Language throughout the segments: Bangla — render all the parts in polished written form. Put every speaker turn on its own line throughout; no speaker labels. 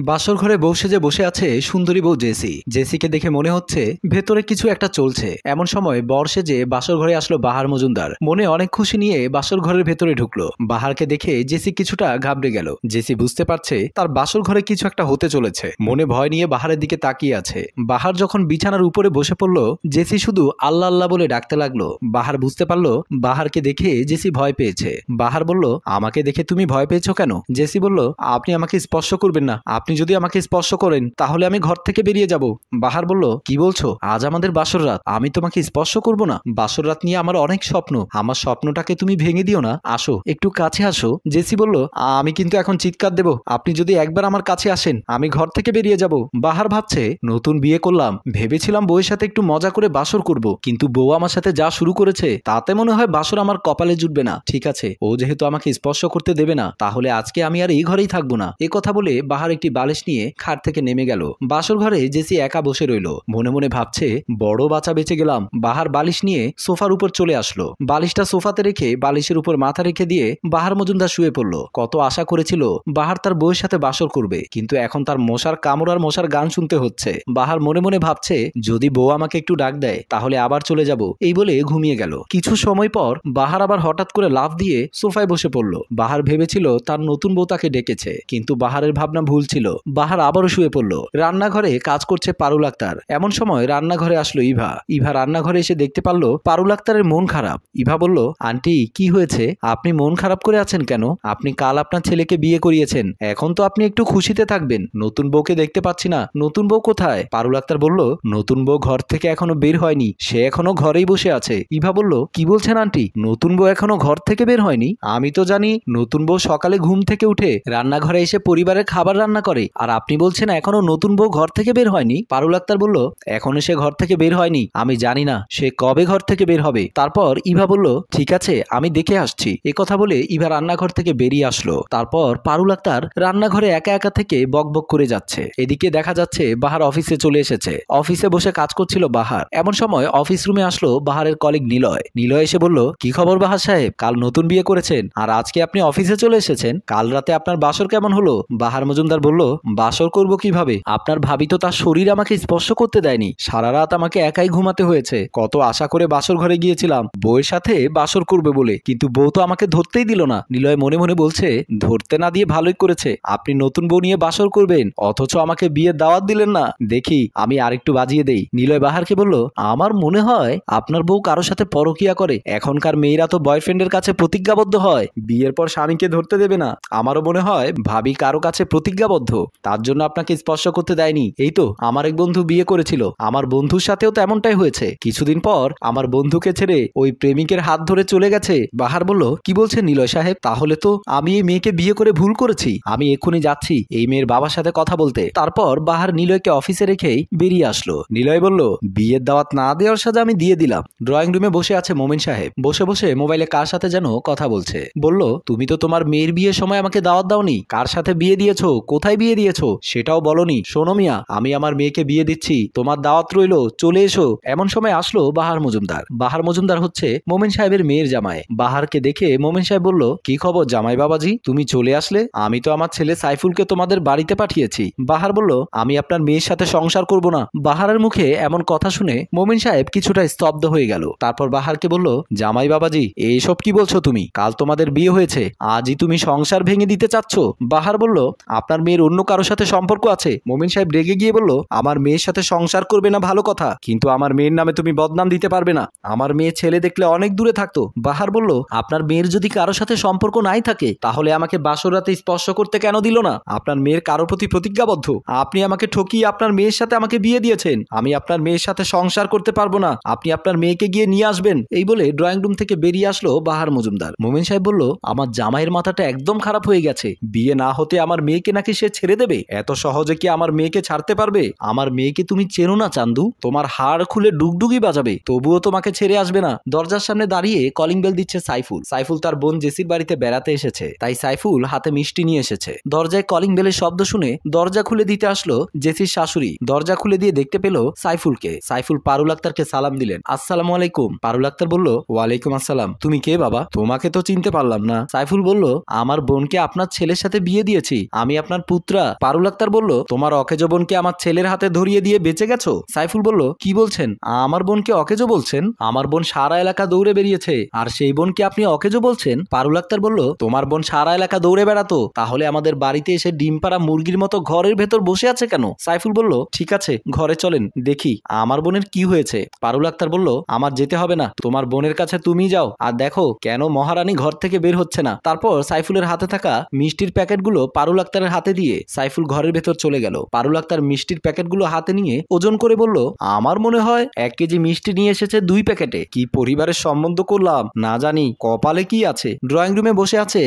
বাসর ঘরে বউ সেজে বসে আছে সুন্দরী বউ জেসি। জেসিকে দেখে মনে হচ্ছে ভেতরে কিছু একটা চলছে। এমন সময় বর সেজে বাসর ঘরে আসলো বাহার মজুমদার। মনে অনেক খুশি নিয়ে বাসর ঘরের ভেতরে ঢুকলো। বাহারকে দেখে জেসি কিছুটা ঘাবড়ে গেল। জেসি বুঝতে পারছে তার বাসর ঘরে কিছু একটা হতে চলেছে। মনে ভয় নিয়ে বাহারের দিকে তাকিয়ে আছে। বাহার যখন বিছানার উপরে বসে পড়লো, জেসি শুধু আল্লাহ আল্লাহ বলে ডাকতে লাগলো। বাহার বুঝতে পারলো বাহারকে দেখে জেসি ভয় পেয়েছে। বাহার বলল, আমাকে দেখে তুমি ভয় পেয়েছো কেন? জেসি বলল, আপনি আমাকে স্পর্শ করবেন না। আপনি যদি আমাকে স্পর্শ করেন তাহলে আমি ঘর থেকে বেরিয়ে যাব। বাহার বলল, কি বলছো? আজ আমাদের বাসর রাত, আমি তোমাকে স্পর্শ করব না? বাসর রাত নিয়ে আমার অনেক স্বপ্ন, আমার স্বপ্নটাকে তুমি ভেঙে দিও না। আসো, একটু কাছে আসো। জেসি বলল, আমি কিন্তু এখন চিৎকার দেব। আপনি যদি একবার আমার কাছে আসেন আমি ঘর থেকে বেরিয়ে যাব। বাহার ভাবছে, নতুন বিয়ে করলাম, ভেবেছিলাম বউয়ের সাথে একটু মজা করে বাসর করব, কিন্তু বউ আমার সাথে যা শুরু করেছে তাতে মনে হয় বাসর আমার কপালে জুটবে না। ঠিক আছে, ও যেহেতু আমাকে স্পর্শ করতে দেবে না, তাহলে আজকে আমি আর এই ঘরেই থাকবো না। এ কথা বলে বাহার একটি বালিশ নিয়ে খাট থেকে নেমে গেল। বাসর ঘরে জেসি একা বসে রইল। মনে মনে ভাবছে, বড় বাঁচা বেঁচে গেলাম। বাহার বালিশ নিয়ে সোফার উপর চলে আসলো। বালিশটা সোফাতে রেখে বালিশের উপর মাথা রেখে দিয়ে বাহার মজুমদার শুয়ে পড়ল। কত আশা করেছিল বাহার তার বউয়ের সাথে বাসর করবে, কিন্তু এখন তার মশার কামড় আর মশার গান শুনতে হচ্ছে। বাহার মনে মনে ভাবছে, যদি বউ আমাকে একটু ডাক দেয় তাহলে আবার চলে যাব। এই বলে ঘুমিয়ে গেল। কিছু সময় পর বাহার আবার হঠাৎ করে লাফ দিয়ে সোফায় বসে পড়ল। বাহার ভেবেছিল তার নতুন বউ তাকে ডেকেছে, কিন্তু বাহারের ভাবনা ভুল ছিল। বাহার আবারও শুয়ে পড়ল। রান্নাঘরে কাজ করছে পারুল আক্তার। এমন সময় রান্নাঘরে আসলো ইভা। ইভা রান্নাঘরে এসে দেখতে পারলো পারুল আক্তারের মন খারাপ। ইভা বলল, আন্টি কি হয়েছে? আপনি মন খারাপ করে আছেন কেন? আপনি কাল আপনার ছেলেকে বিয়ে করিয়েছেন, এখন তো আপনি একটু খুশিতে থাকবেন। নতুন বউকে দেখতে পাচ্ছি না, নতুন বউ কোথায়? পারুল আক্তার বলল, নতুন বউ ঘর থেকে এখনো বের হয়নি, সে এখনো ঘরেই বসে আছে। ইভা বলল, কি বলছেন আন্টি? নতুন বউ এখনো ঘর থেকে বের হয়নি? আমি তো জানি নতুন বউ সকালে ঘুম থেকে উঠে রান্নাঘরে এসে পরিবারের খাবার রান্না করে, আর আপনি বলছেন এখনো নতুন বউ ঘর থেকে বের হয়নি? পারুল আক্তার বলল, এখনো সে ঘর থেকে বের হয়নি, আমি জানি না সে কবে ঘর থেকে বের হবে। তারপর ইভা বলল, ঠিক আছে আমি দেখে আসছি। এ কথা বলে ইভা রান্নাঘর থেকে বেরিয়ে আসলো। তারপর পারুল আক্তার রান্নাঘরে একা একা থেকে বকবক করে যাচ্ছে। এদিকে দেখা যাচ্ছে বাহার অফিসে চলে এসেছে। অফিসে বসে কাজ করছিল বাহার। এমন সময় অফিস রুমে আসলো বাহারের কলিগ নিলয়। নিলয় এসে বলল, কি খবর বাহার সাহেব? কাল নতুন বিয়ে করেছেন আর আজকে আপনি অফিসে চলে এসেছেন। কাল রাতে আপনার বাসর কেমন হলো? বাহার মজুমদার বলল, বাসর করব কিভাবে? আপনার ভাবি তো তার শরীর আমাকে স্পর্শ করতে দেয়নি। সারা রাত আমাকে একাই ঘুমাতে হয়েছে। কত আশা করে বাসর ঘরে গিয়েছিলাম বউয়ের সাথে বাসর করবে বলে, কিন্তু বউ তো আমাকে ধরতেই দিল না। নিলয় মনে মনে বলছে, ধরতে না দিয়ে ভালোই করেছে। আপনি নতুন বউ নিয়ে বাসর করবেন, অথচ আমাকে বিয়ের দাওয়াত দিলেন না। দেখি আমি আরেকটু বাজিয়ে দেই। নিলয় বাহারকে বলল, আমার মনে হয় আপনার বউ কারোর সাথে পরকিয়া করে। এখনকার মেয়েরা তো বয়ফ্রেন্ডের কাছে প্রতিজ্ঞাবদ্ধ হয়, বিয়ের পর স্বামীকে ধরতে দেবে না। আমারও মনে হয় ভাবি কারো কাছে প্রতিজ্ঞাবদ্ধ, তার জন্য আপনাকে স্পর্শ করতে দেয়নি। এই তো আমার এক বন্ধু বিয়ে করেছিল, আমার বন্ধুর সাথেও তো এমনটাই হয়েছে। কিছুদিন পর আমার বন্ধুকে ছেড়ে ওই প্রেমিকের হাত ধরে চলে গেছে। বাহার বলল, কি বলছেন নিলয় সাহেব? তাহলে তো আমি এই মেয়েকে বিয়ে করে ভুল করেছি। আমি এক্ষুনি যাচ্ছি এই মেয়ের বাবার সাথে কথা বলতে। তারপর বাহার নিলয়কে অফিসে রেখেই বেরিয়ে আসলো। নিলয় বলল, বিয়ের দাওয়াত না দেওয়ার সাজা আমি দিয়ে দিলাম। ড্রয়িং রুমে বসে আছে মোমিন সাহেব। বসে বসে মোবাইলে কার সাথে যেন কথা বলছে। বলল, তুমি তো তোমার মেয়ের বিয়ের সময় আমাকে দাওয়াত দাওনি। কার সাথে বিয়ে দিয়েছো, কোথায় বিয়ে দিয়েছো সেটাও বলনি। শোনো মিয়া, আমি আমার মেয়েকে বিয়ে দিচ্ছি, তোমার দাওয়াত রইলো, চলে এসো। এমন সময় আসলো বাহার মজুমদার। বাহার মজুমদার হচ্ছে মোমিন সাহেবের মেয়ের জামাই। বাহারকে দেখে মোমিন সাহেব বলল, কি খবর জামাই বাবাজি, তুমি চলে আসলে? আমি তো আমার ছেলে সাইফুলকে তোমাদের বাড়িতে পাঠিয়েছি। বাহার বলল, আমি আপনার মেয়ের সাথে সংসার করব না। বাহারের মুখে এমন কথা শুনে মোমিন সাহেব কিছুটা স্তব্ধ হয়ে গেল। তারপর বাহারকে বলল, জামাই বাবাজি এইসব কি বলছো তুমি? কাল তোমাদের বিয়ে হয়েছে, আজই তুমি সংসার ভেঙে দিতে চাচ্ছ? বাহার বলল, আপনার মেয়ের অন্য কারোর সাথে সম্পর্ক আছে। মোমিন সাহেব রেগে গিয়ে বলল, আমার মেয়ের সাথে সংসার করবে না ভালো কথা, কিন্তু আমার মেয়ের নামে তুমি বদনাম দিতে পারবে না। আমার মেয়ে ছেলে দেখলে অনেক দূরে থাকতো। বাহার বলল, আপনার মেয়ের যদি কারোর সাথে সম্পর্ক নাই থাকে তাহলে আমাকে বাসর রাতে স্পর্শ করতে কেন দিল না? আপনার মেয়ের কারোর প্রতি প্রতিজ্ঞাবদ্ধ। আপনি আমাকে ঠকিয়ে আপনার মেয়ের সাথে আমাকে বিয়ে দিয়েছেন। আমি আপনার মেয়ের সাথে সংসার করতে পারবো না। আপনি আপনার মেয়েকে গিয়ে নিয়ে আসবেন। এই বলে ড্রয়িং রুম থেকে বেরিয়ে আসলো বাহার মজুমদার। মোমিন সাহেব বলল, আমার জামাইয়ের মাথাটা একদম খারাপ হয়ে গেছে। বিয়ে না হতে আমার মেয়েকে নাকি সে ছেড়ে দেবে? এত সহজে কি আমার মেয়েকে ছাড়তে পারবে? আমার মেয়েকে তুমি চেনো না চান্দু, তোমার হাড় খুলে ডুগডুগি বাজাবে, তবুও তোমাকে ছেড়ে আসবে না। দরজার সামনে দাঁড়িয়ে কলিং বেল দিচ্ছে সাইফুল। সাইফুল তার বোন জেসির বাড়িতে বেড়াতে এসেছে, তাই সাইফুল হাতে মিষ্টি নিয়ে এসেছে। দরজায় কলিং বেলের শব্দ শুনে দরজা খুলে দিতে আসলো জেসির শাশুড়ি। দরজা খুলে দিয়ে দেখতে পেল সাইফুলকে। সাইফুল পারুল আক্তারকে সালাম দিলেন, আসসালামু আলাইকুম। পারুল আক্তার বলল, ওয়ালাইকুম আসসালাম। তুমি কে বাবা? তোমাকে তো চিনতে পারলাম না। সাইফুল বলল, আমার বোনকে আপনার ছেলের সাথে বিয়ে দিয়েছি, আমি আপনার পুত্র লুত্রা। পারুল আক্তার বলল, তোমার অকেজো বোনকে আমার ছেলের হাতে ধরিয়ে দিয়ে বেঁচে গেছো? সাইফুল বলল, কি বলছেন? আমার বোনকে অকেজো বলছেন? আমার বোন সারা এলাকা দৌড়ে বেরিয়েছে, আর সেই বোনকে আপনি অকেজো বলছেন? পারুল আক্তার বলল, তোমার বোন সারা এলাকা দৌড়ে বেড়াতো, তাহলে আমাদের বাড়িতে এসে ডিম পাড়া মুরগির মতো ঘরের ভেতর বসে আছে কেন? সাইফুল বলল, ঠিক আছে, ঘরে চলেন, দেখি আমার বোনের কি হয়েছে। পারুল আক্তার বলল, আমার যেতে হবে না, তোমার বোনের কাছে তুমি যাও আর দেখো কেন মহারানী ঘর থেকে বের হচ্ছে না। তারপর সাইফুলের হাতে থাকা মিষ্টির প্যাকেটগুলো পারুল আক্তারের হাতে দিয়ে সাইফুল ঘরের ভেতর চলে গেল। পারুল আক্তার মিষ্টির প্যাকেটগুলো হাতে নিয়ে ওজন করে বলল, আমার মনে হয় 1 কেজি মিষ্টি নিয়ে এসেছে 2 প্যাকেটে। কি পরিবারের সম্বন্ধ করলাম, না জানি কপালে কি আছে। ড্রয়িং রুমে বসে আছে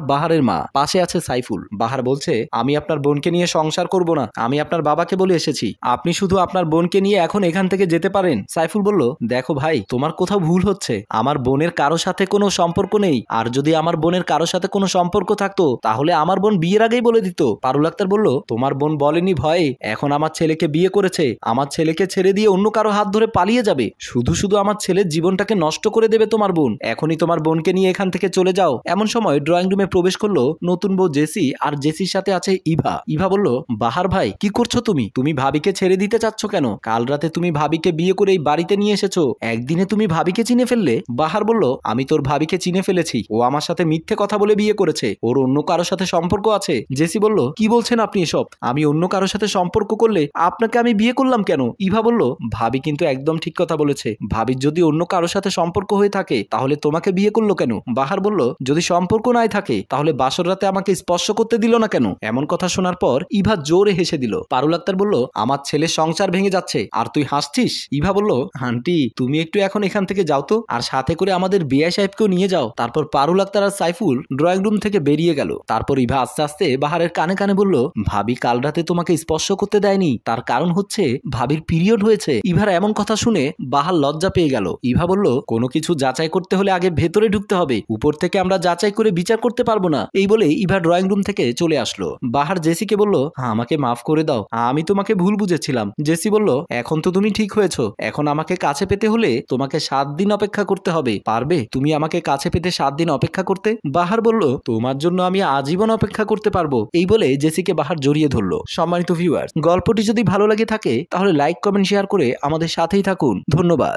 বাহারের মা, পাশে আছে সাইফুল। বাহার বলছে, আমি আপনার বোনকে নিয়ে সংসার করব না, আমি আপনার বাবাকে বলে এসেছি, আপনি শুধু আপনার বোনকে নিয়ে এখন এখান থেকে যেতে পারেন। সাইফুল বলল, দেখো ভাই, তোমার কোথাও ভুল হচ্ছে, আমার বোনের কারো সাথে কোনো সম্পর্ক নেই, আর যদি আমার বোনের কারো সাথে কোনো সম্পর্ক থাকতো তাহলে আমার বোন বিয়ের আগেই বলে দিত। পারুল আক্তার বলল, তোমার বোন বলেনি ভয়ে এখন আমার ছেলেকে বিয়ে করেছে, আমার ছেলেকে ছেড়ে দিয়ে অন্য কারো হাত ধরে পালিয়ে যাবে, শুধু শুধু আমার ছেলের জীবনটাকে নষ্ট করে দেবে তোমার বোন, এখনই তোমার বোনকে নিয়ে এখান থেকে চলে যাও। এমন সময় ড্রয়িং রুমে প্রবেশ করলো নতুন বউ জেসি, আর জেসির সাথে আছে ইভা। ইভা বলল, বাহার ভাই, কি করছো তুমি? তুমি ভাবিকে ছেড়ে দিতে চাচ্ছ কেন? কাল রাতে তুমি ভাবিকে বিয়ে করে এই বাড়িতে নিয়ে এসেছো, একদিনে তুমি ভাবিকে চিনে ফেললে? বাহার বলল, আমি তোর ভাবিকে চিনে ফেলেছি, ও আমার সাথে মিথ্যে কথা বলে বিয়ে করেছে, ওর অন্য কারোর সাথে সম্পর্ক আছে। জেসি বলল, কি বলছেন আপনি এসব? আমি অন্য কারোর সাথে সম্পর্ক করলে আপনাকে আমি বিয়ে করলাম কেন? ইভা বলল, ভাবি কিন্তু একদম ঠিক কথা বলেছে, ভাবির যদি অন্য কারোর সাথে সম্পর্ক হয়ে থাকে তাহলে তোমাকে বিয়ে করলো কেন? বাহার বলল, যদি সম্পর্ক নাই থাকে তাহলে বাসর রাতে আমাকে স্পর্শ করতে দিল না কেন? এমন কথা শোনার পর ইভা জোরে হেসে দিল। পারুল আক্তার বলল, আমার ছেলের সংসার ভেঙে যাচ্ছে আর তুই হাসছিস? ইভা বলল, আন্টি তুমি একটু এখন এখান থেকে যাও তো, আর সাথে করে আমাদের বিআই সাহেবকেও নিয়ে যাও। তারপর পারুল আক্তার আর সাইফুল ড্রয়িং রুম থেকে বেরিয়ে গেল। তারপর ইভা আস্তে আস্তে বাহারের কানে কানে বলল, ভাবি কাল রাতে তোমাকে স্পর্শ করতে দেয়নি, তার কারণ হচ্ছে ভাবির পিরিয়ড হয়েছে। ইভার এমন কথা শুনে বাহার লজ্জা পেয়ে গেল। ইভা বলল, কোনো কিছু যাচাই করতে হলে আগে ভেতরে ঢুকতে হবে, উপর থেকে আমরা যাচাই করে বিচার করতে পারবো না। এই বলে ইভা ড্রয়িং রুম থেকে চলে আসলো। বাহার জেসিকে বলল, আমাকে মাফ করে দাও, আমি তোমাকে ভুল বুঝেছিলাম। জেসি বলল, এখন তো তুমি ঠিক হয়েছো, এখন আমাকে কাছে পেতে হলে তোমাকে 7 দিন অপেক্ষা করতে হবে, পারবে তুমি আমাকে কাছে পেতে 7 দিন অপেক্ষা করতে? বাহার বলল, তোমার জন্য আমি আজীবন অপেক্ষা করতে পারবো। এই বলে জেসিকে বাহার জড়িয়ে ধরলো। সম্মানিত ভিউয়ার্স, গল্পটি যদি ভালো লাগে থাকে তাহলে লাইক, কমেন্ট, শেয়ার করে আমাদের সাথেই থাকুন। ধন্যবাদ।